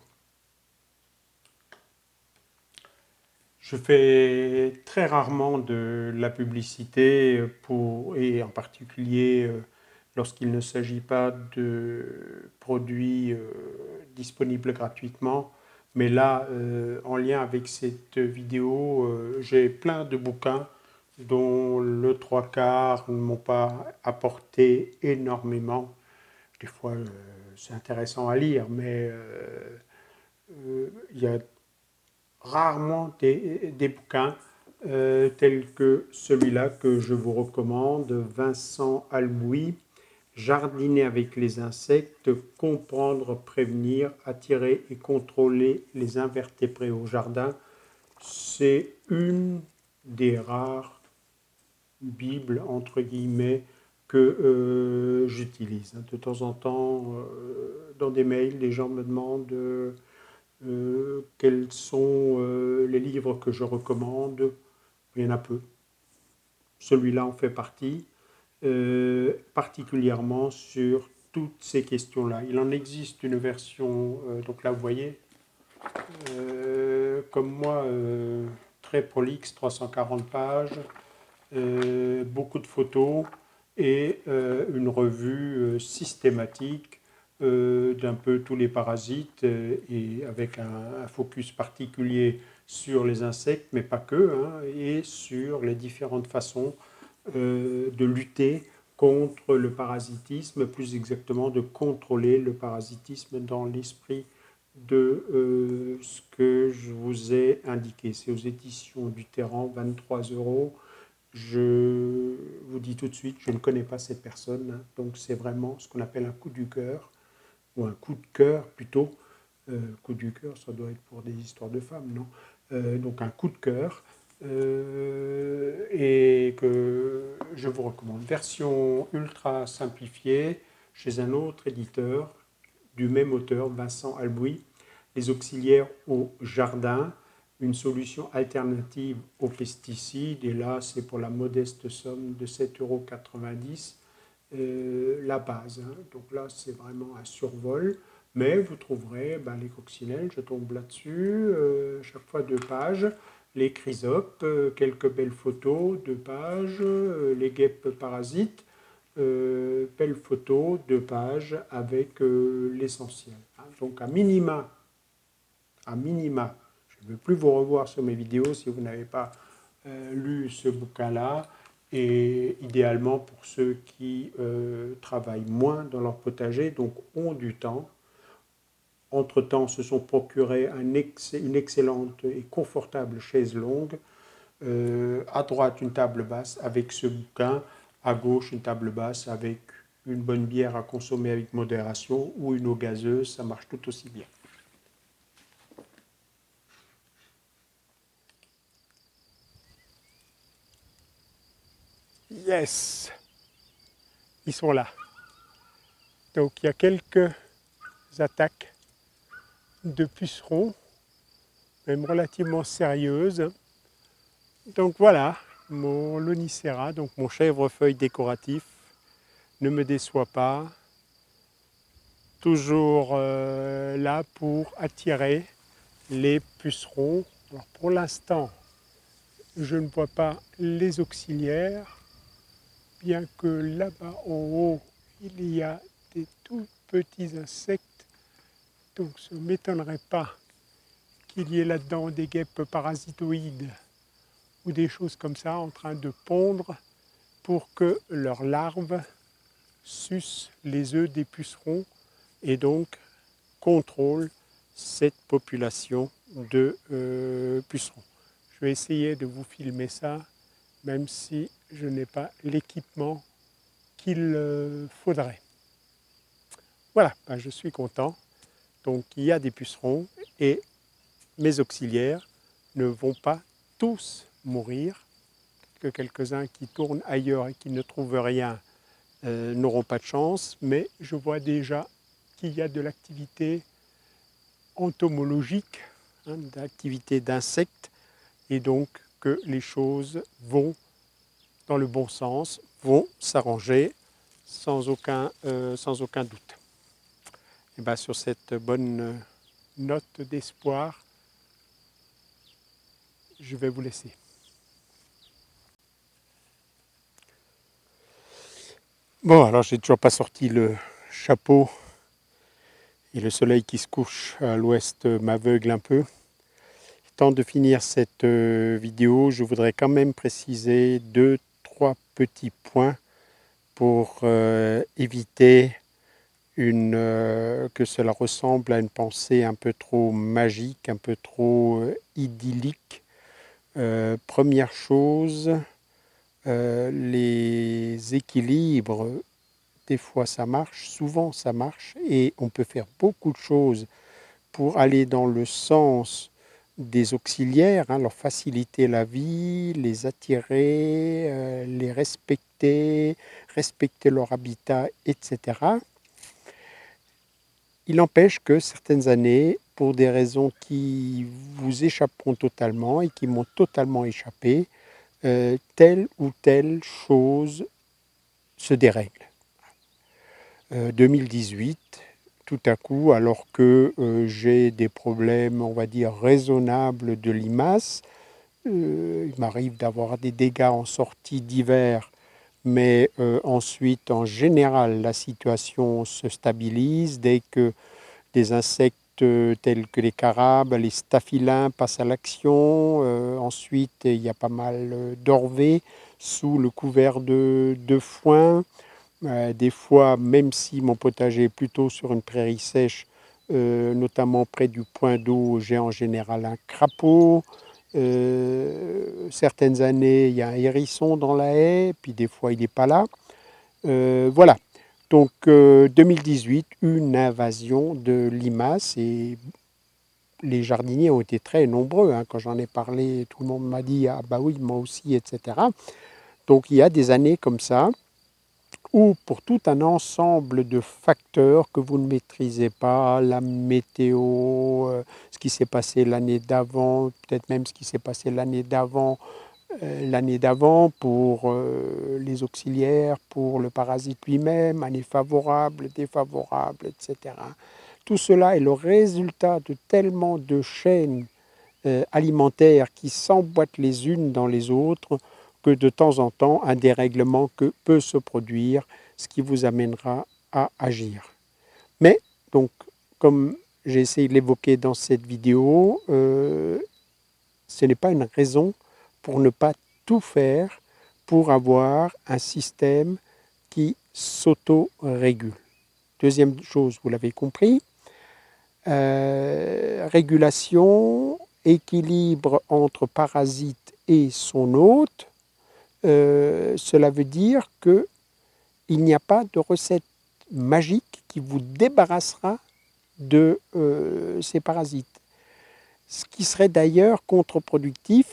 Je fais très rarement de la publicité et en particulier lorsqu'il ne s'agit pas de produits disponibles gratuitement. Mais là, en lien avec cette vidéo, j'ai plein de bouquins dont le 3/4 ne m'ont pas apporté énormément. Des fois, c'est intéressant à lire, mais il y a rarement des bouquins tels que celui-là que je vous recommande, Vincent Albouy, Jardiner avec les insectes, comprendre, prévenir, attirer et contrôler les invertébrés au jardin. C'est une des rares bibles, entre guillemets, que j'utilise. De temps en temps, dans des mails, les gens me demandent quels sont les livres que je recommande. Il y en a peu. Celui-là en fait partie, particulièrement sur toutes ces questions-là. Il en existe une version, donc là vous voyez, comme moi, très prolixe, 340 pages, beaucoup de photos et une revue systématique d'un peu tous les parasites et avec un focus particulier sur les insectes, mais pas que, hein, et sur les différentes façons de lutter contre le parasitisme, plus exactement de contrôler le parasitisme dans l'esprit de ce que je vous ai indiqué. C'est aux éditions du Terran, 23 euros. Je vous dis tout de suite, je ne connais pas cette personne, hein. Donc c'est vraiment ce qu'on appelle un coup du cœur, ou un coup de cœur plutôt. Coup du cœur, ça doit être pour des histoires de femmes, non? Donc un coup de cœur, et que je vous recommande. Version ultra simplifiée chez un autre éditeur du même auteur, Vincent Albouy, les auxiliaires au jardin, une solution alternative aux pesticides. Et là, c'est pour la modeste somme de 7,90 € la base, hein. Donc là, c'est vraiment un survol. Mais vous trouverez les coccinelles, je tombe là-dessus, chaque fois 2 pages. Les chrysopes, quelques belles photos, 2 pages. Les guêpes parasites, belles photos, 2 pages avec l'essentiel, hein. Donc à minima, je ne veux plus vous revoir sur mes vidéos si vous n'avez pas lu ce bouquin-là. Et idéalement pour ceux qui travaillent moins dans leur potager, donc ont du temps. Entre-temps, se sont procurés une excellente et confortable chaise longue. À droite, une table basse avec ce bouquin. À gauche, une table basse avec une bonne bière à consommer avec modération ou une eau gazeuse, ça marche tout aussi bien. Yes, ils sont là. Donc il y a quelques attaques de pucerons, même relativement sérieuses. Donc voilà, mon Lonicera, donc mon chèvrefeuille décoratif, ne me déçoit pas. Toujours là pour attirer les pucerons. Alors pour l'instant, je ne vois pas les auxiliaires, bien que là-bas en haut, il y a des tout petits insectes. Donc ça ne m'étonnerait pas qu'il y ait là-dedans des guêpes parasitoïdes ou des choses comme ça en train de pondre pour que leurs larves sucent les œufs des pucerons et donc contrôlent cette population de pucerons. Je vais essayer de vous filmer ça, même si je n'ai pas l'équipement qu'il faudrait. Voilà, je suis content. Donc il y a des pucerons et mes auxiliaires ne vont pas tous mourir, que quelques-uns qui tournent ailleurs et qui ne trouvent rien n'auront pas de chance, mais je vois déjà qu'il y a de l'activité entomologique, hein, d'activité d'insectes, et donc que les choses vont dans le bon sens, vont s'arranger sans aucun doute. Et bien, sur cette bonne note d'espoir, je vais vous laisser. Bon, alors j'ai toujours pas sorti le chapeau et le soleil qui se couche à l'ouest m'aveugle un peu. Temps de finir cette vidéo, je voudrais quand même préciser 2-3 petits points pour éviter que cela ressemble à une pensée un peu trop magique, un peu trop idyllique. Première chose, les équilibres, des fois ça marche, souvent ça marche, et on peut faire beaucoup de choses pour aller dans le sens des auxiliaires, hein, leur faciliter la vie, les attirer, les respecter, respecter leur habitat, etc. Il empêche que certaines années, pour des raisons qui vous échapperont totalement et qui m'ont totalement échappé, telle ou telle chose se dérègle. 2018, tout à coup, alors que j'ai des problèmes, on va dire, raisonnables de limaces, il m'arrive d'avoir des dégâts en sortie d'hiver, mais ensuite, en général, la situation se stabilise dès que des insectes tels que les carabes, les staphylins passent à l'action. Ensuite, il y a pas mal d'orvées sous le couvert de foin. Des fois, même si mon potager est plutôt sur une prairie sèche, notamment près du point d'eau, j'ai en général un crapaud. Certaines années, il y a un hérisson dans la haie, puis des fois, il n'est pas là. Voilà. Donc, 2018, une invasion de limaces et les jardiniers ont été très nombreux. Hein. Quand j'en ai parlé, tout le monde m'a dit « Ah bah oui, moi aussi, etc. » Donc, il y a des années comme ça où pour tout un ensemble de facteurs que vous ne maîtrisez pas, la météo, ce qui s'est passé l'année d'avant, peut-être même ce qui s'est passé l'année d'avant pour les auxiliaires, pour le parasite lui-même, année favorable, défavorable, etc. Tout cela est le résultat de tellement de chaînes alimentaires qui s'emboîtent les unes dans les autres que de temps en temps, un dérèglement peut se produire, ce qui vous amènera à agir. Mais, donc, comme j'ai essayé de l'évoquer dans cette vidéo, ce n'est pas une raison pour ne pas tout faire pour avoir un système qui s'auto-régule. Deuxième chose, vous l'avez compris, régulation, équilibre entre parasite et son hôte. Cela veut dire qu'il n'y a pas de recette magique qui vous débarrassera de ces parasites. Ce qui serait d'ailleurs contre-productif,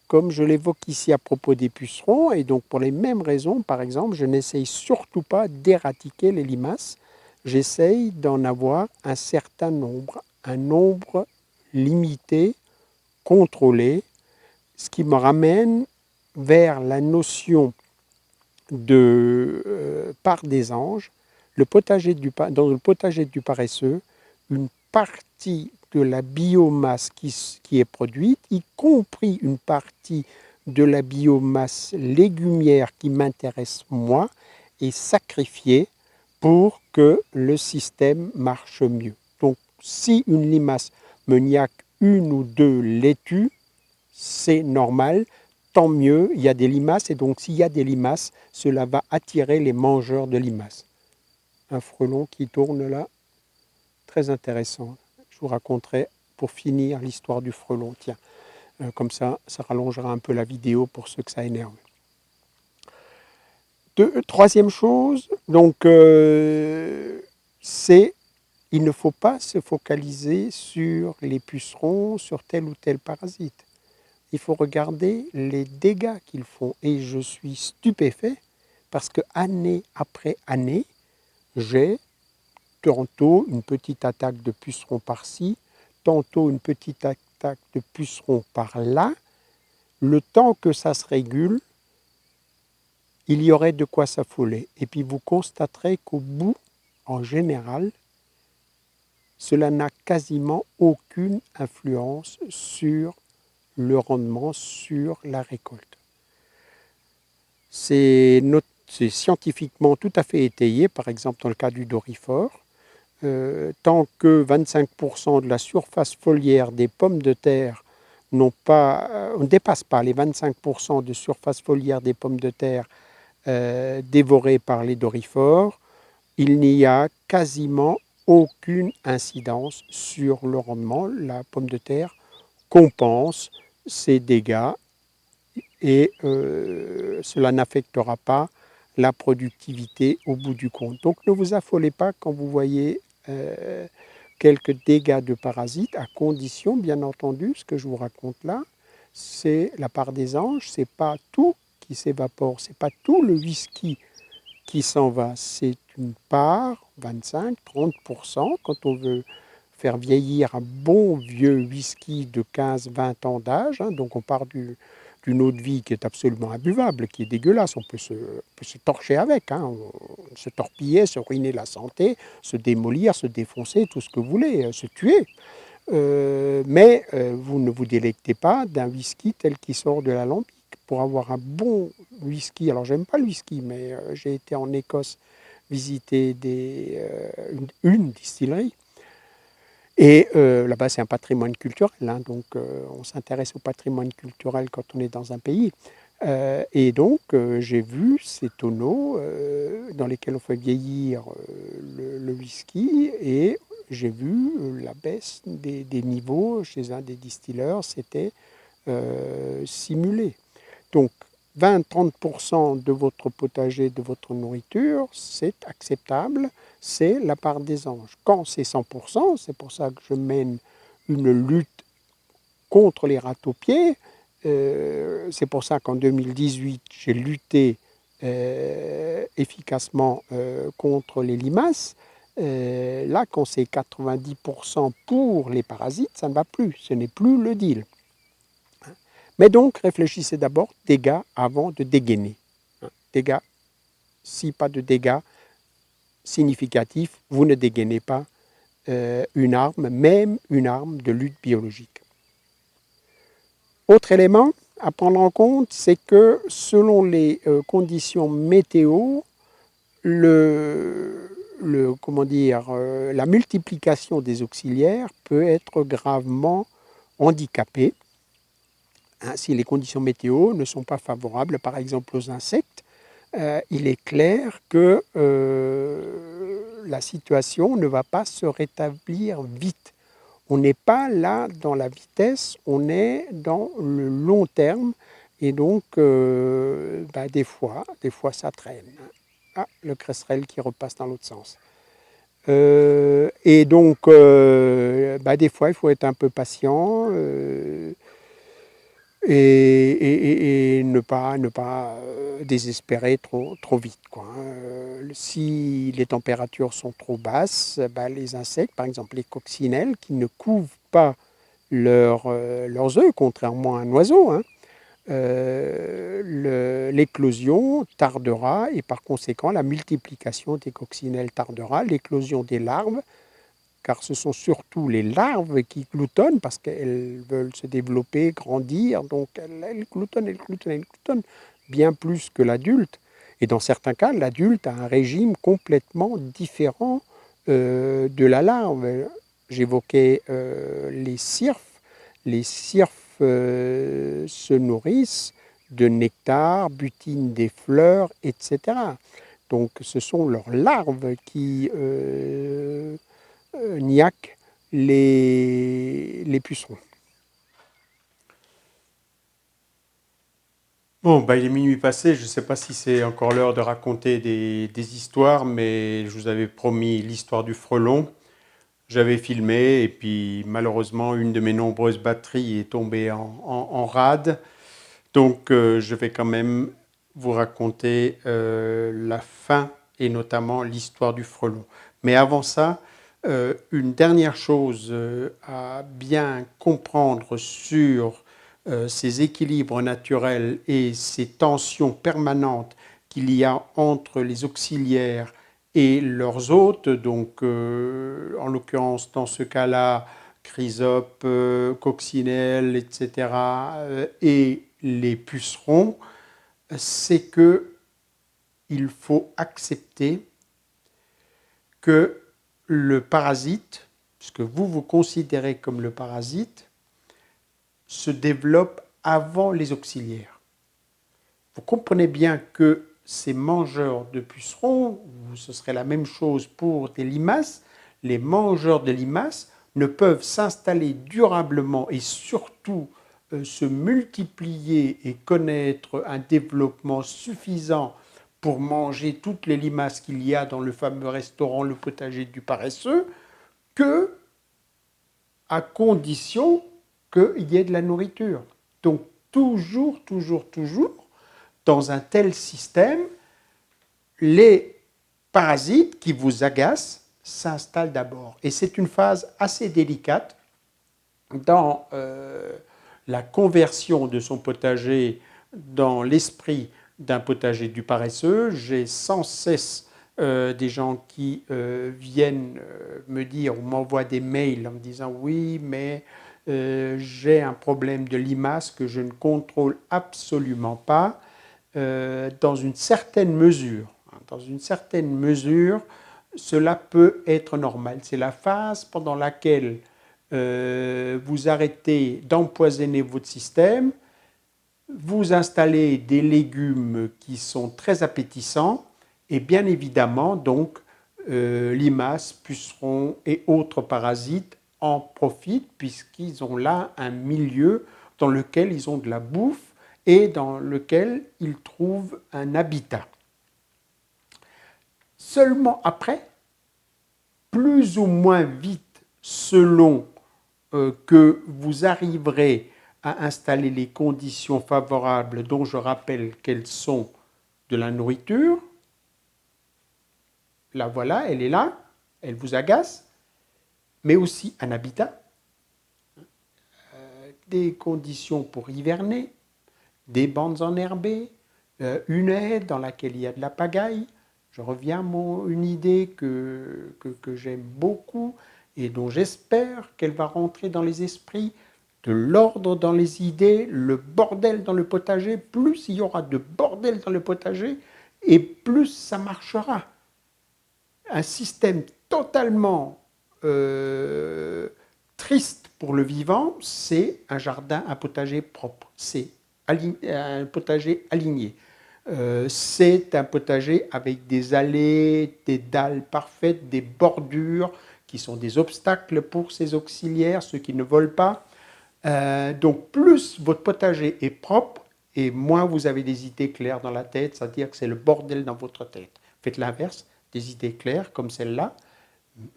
comme je l'évoque ici à propos des pucerons, et donc pour les mêmes raisons, par exemple, je n'essaye surtout pas d'éradiquer les limaces, j'essaye d'en avoir un certain nombre, un nombre limité, contrôlé, ce qui me ramène vers la notion de part des anges. Dans le potager du paresseux, une partie de la biomasse qui est produite, y compris une partie de la biomasse légumière qui m'intéresse moi, est sacrifiée pour que le système marche mieux. Donc, si une limace me niaque une ou deux laitues, c'est normal, tant mieux, il y a des limaces, et donc s'il y a des limaces, cela va attirer les mangeurs de limaces. Un frelon qui tourne là, très intéressant. Je vous raconterai pour finir l'histoire du frelon. Tiens, comme ça rallongera un peu la vidéo pour ceux que ça énerve. Troisième chose, donc, c'est il ne faut pas se focaliser sur les pucerons, sur tel ou tel parasite. Il faut regarder les dégâts qu'ils font. Et je suis stupéfait parce que année après année, j'ai tantôt une petite attaque de pucerons par-ci, tantôt une petite attaque de pucerons par-là. Le temps que ça se régule, il y aurait de quoi s'affoler. Et puis vous constaterez qu'au bout, en général, cela n'a quasiment aucune influence sur le rendement, sur la récolte. C'est scientifiquement tout à fait étayé, par exemple dans le cas du doryphore. Tant que 25% de la surface foliaire des pommes de terre ne dépasse pas les 25% de surface foliaire des pommes de terre dévorées par les doryphores, il n'y a quasiment aucune incidence sur le rendement. La pomme de terre compense ces dégâts et cela n'affectera pas la productivité au bout du compte. Donc ne vous affolez pas quand vous voyez quelques dégâts de parasites, à condition, bien entendu, ce que je vous raconte là, c'est la part des anges, c'est pas tout qui s'évapore, c'est pas tout le whisky qui s'en va, c'est une part, 25-30%, quand on veut faire vieillir un bon vieux whisky de 15-20 ans d'âge, hein, donc on part d'une eau de vie qui est absolument imbuvable, qui est dégueulasse, on peut se torcher avec, hein, se torpiller, se ruiner la santé, se démolir, se défoncer, tout ce que vous voulez, se tuer. Mais vous ne vous délectez pas d'un whisky tel qu'il sort de l'alambic. Pour avoir un bon whisky, alors j'aime pas le whisky, mais j'ai été en Écosse visiter une distillerie. Et là-bas, c'est un patrimoine culturel, hein, donc on s'intéresse au patrimoine culturel quand on est dans un pays. Et donc, j'ai vu ces tonneaux dans lesquels on fait vieillir le whisky, et j'ai vu la baisse des niveaux chez un des distilleurs. C'était simulée. Donc, 20-30% de votre potager, de votre nourriture, c'est acceptable, c'est la part des anges. Quand c'est 100%, c'est pour ça que je mène une lutte contre les râteaux-pieds. C'est pour ça qu'en 2018, j'ai lutté efficacement contre les limaces. Là, quand c'est 90% pour les parasites, ça ne va plus, ce n'est plus le deal. Mais donc, réfléchissez d'abord dégâts avant de dégainer. Dégâts, si pas de dégâts significatifs, vous ne dégainez pas une arme, même une arme de lutte biologique. Autre élément à prendre en compte, c'est que selon les conditions météo, la multiplication des auxiliaires peut être gravement handicapée. Si les conditions météo ne sont pas favorables, par exemple aux insectes, il est clair que la situation ne va pas se rétablir vite. On n'est pas là dans la vitesse, on est dans le long terme et donc des fois ça traîne. Ah, le cresserelle qui repasse dans l'autre sens. Et donc des fois il faut être un peu patient et ne pas désespérer trop vite, quoi. Si les températures sont trop basses, les insectes, par exemple les coccinelles, qui ne couvent pas leurs œufs, contrairement à un oiseau, l'éclosion tardera et par conséquent la multiplication des coccinelles tardera, l'éclosion des larves, car ce sont surtout les larves qui gloutonnent parce qu'elles veulent se développer, grandir, donc elles gloutonnent bien plus que l'adulte. Et dans certains cas, l'adulte a un régime complètement différent de la larve. J'évoquais les cirfes. Les cirfes se nourrissent de nectar, butinent des fleurs, etc. Donc ce sont leurs larves qui niaquent les pucerons. Bon, il est minuit passé, je ne sais pas si c'est encore l'heure de raconter des histoires, mais je vous avais promis l'histoire du frelon. J'avais filmé et puis malheureusement une de mes nombreuses batteries est tombée en rade. Donc je vais quand même vous raconter la fin et notamment l'histoire du frelon. Mais avant ça, une dernière chose à bien comprendre sur ces équilibres naturels et ces tensions permanentes qu'il y a entre les auxiliaires et leurs hôtes, donc en l'occurrence dans ce cas-là, chrysopes, coccinelles, etc., et les pucerons, c'est que il faut accepter que le parasite, ce que vous considérez comme le parasite, se développe avant les auxiliaires. Vous comprenez bien que ces mangeurs de pucerons, ce serait la même chose pour des limaces, les mangeurs de limaces ne peuvent s'installer durablement et surtout se multiplier et connaître un développement suffisant pour manger toutes les limaces qu'il y a dans le fameux restaurant Le Potager du Paresseux, que à condition qu'il y ait de la nourriture. Donc toujours, dans un tel système, les parasites qui vous agacent s'installent d'abord. Et c'est une phase assez délicate dans la conversion de son potager dans l'esprit d'un potager du paresseux. J'ai sans cesse des gens qui viennent me dire ou m'envoient des mails en me disant « Oui, mais j'ai un problème de limaces que je ne contrôle absolument pas. » Dans une certaine mesure, cela peut être normal. C'est la phase pendant laquelle vous arrêtez d'empoisonner votre système, vous installez des légumes qui sont très appétissants et bien évidemment, donc, limaces, pucerons et autres parasites en profitent puisqu'ils ont là un milieu dans lequel ils ont de la bouffe et dans lequel ils trouvent un habitat. Seulement après, plus ou moins vite, selon que vous arriverez à installer les conditions favorables, dont je rappelle qu'elles sont de la nourriture, la voilà, elle est là, elle vous agace, mais aussi un habitat, des conditions pour hiverner, des bandes enherbées, une haie dans laquelle il y a de la pagaille. Je reviens à une idée que j'aime beaucoup et dont j'espère qu'elle va rentrer dans les esprits, de l'ordre dans les idées, le bordel dans le potager. Plus il y aura de bordel dans le potager, et plus ça marchera. Un système totalement triste pour le vivant, c'est un jardin, un potager propre. C'est un potager aligné. C'est un potager avec des allées, des dalles parfaites, des bordures qui sont des obstacles pour ces auxiliaires, ceux qui ne volent pas. Donc plus votre potager est propre et moins vous avez des idées claires dans la tête, c'est-à-dire que c'est le bordel dans votre tête. Faites l'inverse, des idées claires comme celle-là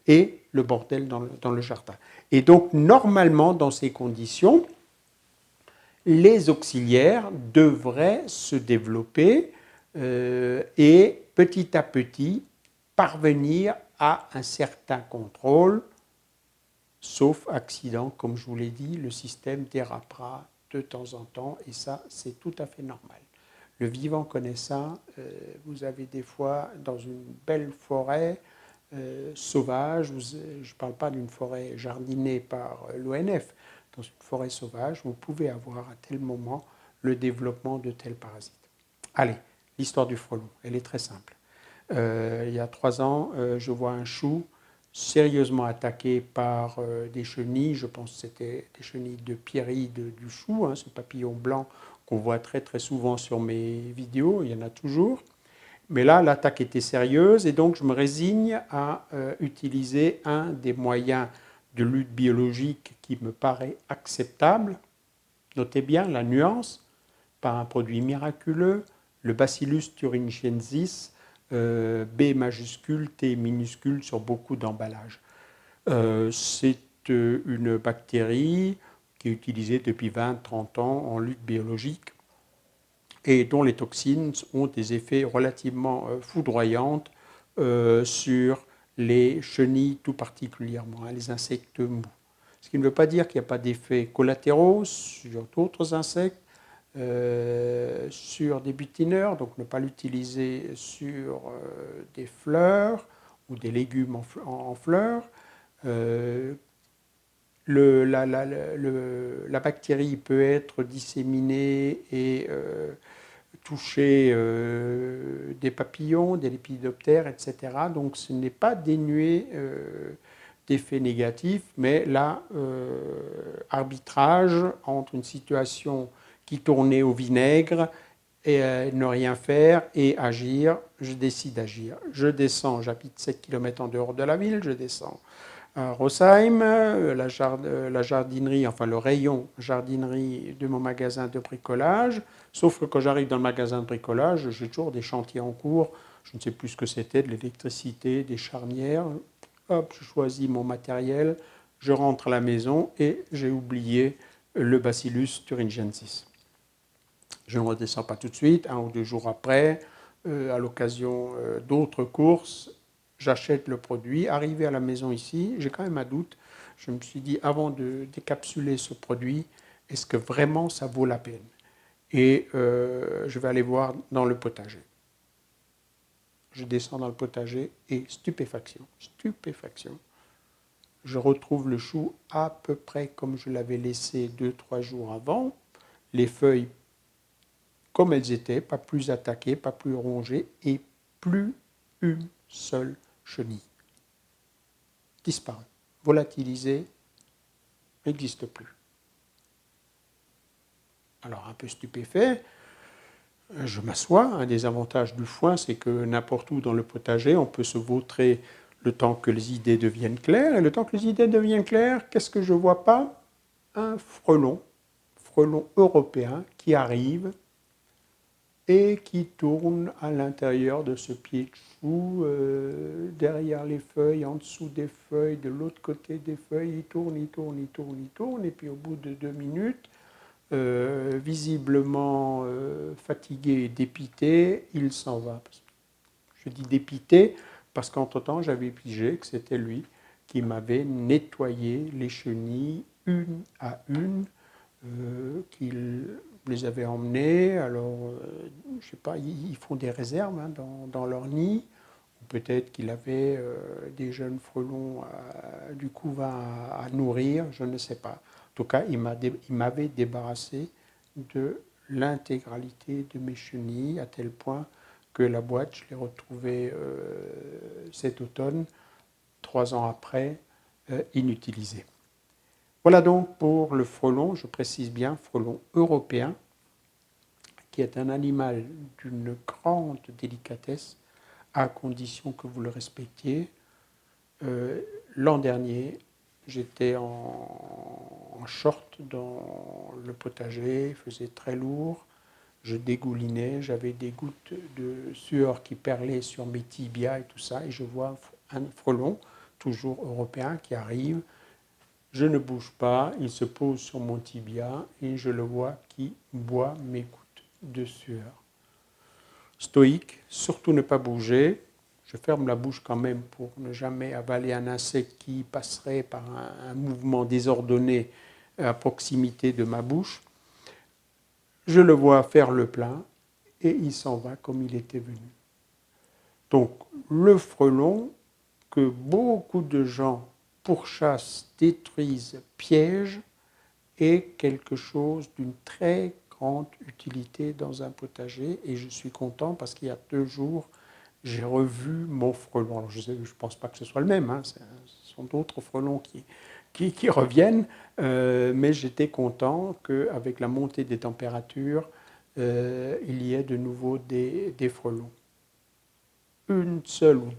et le bordel dans le jardin. Et donc normalement dans ces conditions, les auxiliaires devraient se développer et petit à petit parvenir à un certain contrôle, sauf accident, comme je vous l'ai dit, le système dérapera de temps en temps et ça, c'est tout à fait normal. Le vivant connaît ça. Vous avez des fois dans une belle forêt sauvage, je ne parle pas d'une forêt jardinée par l'ONF, dans une forêt sauvage, vous pouvez avoir à tel moment le développement de tels parasites. Allez, l'histoire du frelon, elle est très simple. Il y a 3 ans, je vois un chou sérieusement attaqué par des chenilles. Je pense que c'était des chenilles de Pieride du chou, ce papillon blanc qu'on voit très très souvent sur mes vidéos, il y en a toujours. Mais là, l'attaque était sérieuse et donc je me résigne à utiliser un des moyens de lutte biologique qui me paraît acceptable. Notez bien la nuance, pas un produit miraculeux, le Bacillus thuringiensis, B majuscule, T minuscule sur beaucoup d'emballages. C'est une bactérie qui est utilisée depuis 20-30 ans en lutte biologique et dont les toxines ont des effets relativement foudroyants sur les chenilles tout particulièrement, les insectes mous. Ce qui ne veut pas dire qu'il n'y a pas d'effets collatéraux sur d'autres insectes, sur des butineurs, donc ne pas l'utiliser sur des fleurs ou des légumes en fleurs. La bactérie peut être disséminée et toucher des papillons, des lépidoptères, etc. Donc ce n'est pas dénué d'effets négatifs, mais là, arbitrage entre une situation qui tournait au vinaigre et ne rien faire et agir, je décide d'agir. Je descends, j'habite 7 km en dehors de la ville, je descends à Rosheim, la jardinerie, enfin le rayon jardinerie de mon magasin de bricolage, sauf que quand j'arrive dans le magasin de bricolage, j'ai toujours des chantiers en cours, je ne sais plus ce que c'était, de l'électricité, des charnières. Hop, je choisis mon matériel, je rentre à la maison et j'ai oublié le Bacillus thuringiensis. Je ne redescends pas tout de suite, 1 ou 2 jours après, à l'occasion d'autres courses, j'achète le produit. Arrivé à la maison ici, j'ai quand même un doute. Je me suis dit, avant de décapsuler ce produit, est-ce que vraiment ça vaut la peine? Et je vais aller voir dans le potager. Je descends dans le potager et stupéfaction. Je retrouve le chou à peu près comme je l'avais laissé 2-3 jours avant. Les feuilles comme elles étaient, pas plus attaquées, pas plus rongées, et plus une seule chenille. Disparu, volatilisé, n'existe plus. Alors un peu stupéfait, je m'assois. Un des avantages du foin, c'est que n'importe où dans le potager, on peut se vautrer le temps que les idées deviennent claires. Et le temps que les idées deviennent claires, qu'est-ce que je ne vois pas? Un frelon frelon européen qui arrive et qui tourne à l'intérieur de ce pied de chou, derrière les feuilles, en dessous des feuilles, de l'autre côté des feuilles. Il tourne, il tourne, il tourne, il tourne, et puis au bout de 2 minutes, visiblement fatigué et dépité, il s'en va. Je dis dépité parce qu'entre-temps, j'avais pigé que c'était lui qui m'avait nettoyé les chenilles une à une, qu'il les avait emmenées. Alors, je ne sais pas, ils font des réserves hein, dans leur nid. Ou peut-être qu'il avait des jeunes frelons du couvain à nourrir, je ne sais pas. En tout cas, il m'avait débarrassé de l'intégralité de mes chenilles, à tel point que la boîte, je l'ai retrouvée cet automne, 3 ans après, inutilisée. Voilà donc pour le frelon, je précise bien, frelon européen, qui est un animal d'une grande délicatesse, à condition que vous le respectiez. L'an dernier, j'étais en short dans le potager, il faisait très lourd, je dégoulinais, j'avais des gouttes de sueur qui perlaient sur mes tibias et tout ça, et je vois un frelon, toujours européen, qui arrive. Je ne bouge pas, il se pose sur mon tibia et je le vois qui boit mes gouttes de sueur. Stoïque, surtout ne pas bouger. Je ferme la bouche quand même pour ne jamais avaler un insecte qui passerait par un mouvement désordonné à proximité de ma bouche. Je le vois faire le plein et il s'en va comme il était venu. Donc le frelon que beaucoup de gens pourchassent, détruisent, piègent est quelque chose d'une très grande utilité dans un potager et je suis content parce qu'il y a 2 jours, j'ai revu mon frelon. Alors je ne pense pas que ce soit le même, hein, ce sont d'autres frelons qui reviennent, mais j'étais content qu'avec la montée des températures, il y ait de nouveau des frelons. Une seule ou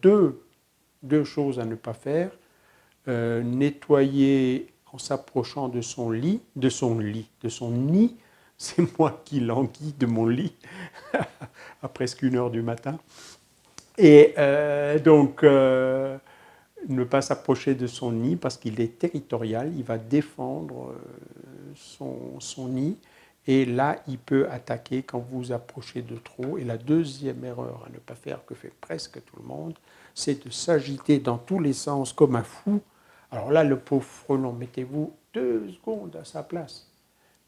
deux choses à ne pas faire. Nettoyer en s'approchant de son nid. C'est moi qui languis de mon lit à presque 1h du matin. Et donc, ne pas s'approcher de son nid parce qu'il est territorial, il va défendre son nid. Et là, il peut attaquer quand vous vous approchez de trop. Et la deuxième erreur à ne pas faire, que fait presque tout le monde, c'est de s'agiter dans tous les sens comme un fou. Alors là, le pauvre frelon, mettez-vous 2 secondes à sa place.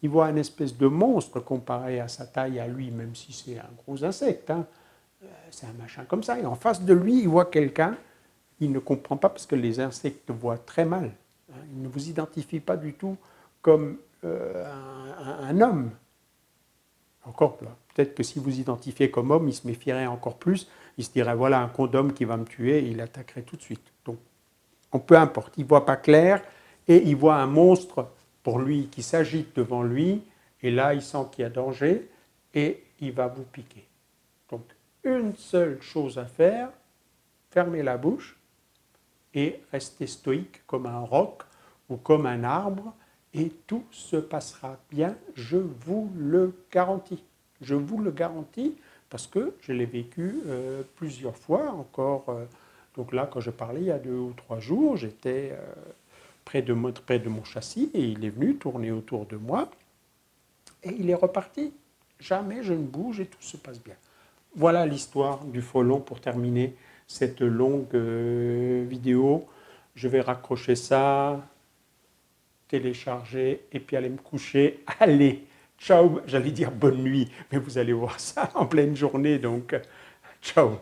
Il voit une espèce de monstre comparé à sa taille à lui, même si c'est un gros insecte. Hein. C'est un machin comme ça. Et en face de lui, il voit quelqu'un. Il ne comprend pas parce que les insectes voient très mal. Hein. Ils ne vous identifient pas du tout comme un homme. Encore, peut-être que si vous identifiez comme homme, il se méfierait encore plus. Il se dirait, voilà un condom qui va me tuer, et il attaquerait tout de suite. Donc, peu importe, il ne voit pas clair, et il voit un monstre, pour lui, qui s'agite devant lui, et là, il sent qu'il y a danger, et il va vous piquer. Donc, une seule chose à faire, fermez la bouche, et restez stoïque comme un roc, ou comme un arbre, et tout se passera bien, je vous le garantis. Je vous le garantis parce que je l'ai vécu plusieurs fois encore. Donc là, quand je parlais il y a 2 ou 3 jours, j'étais près de mon châssis et il est venu tourner autour de moi et il est reparti. Jamais je ne bouge et tout se passe bien. Voilà l'histoire du frelon pour terminer cette longue vidéo. Je vais raccrocher ça, télécharger et puis aller me coucher. Allez, ciao, j'allais dire bonne nuit, mais vous allez voir ça en pleine journée, donc ciao.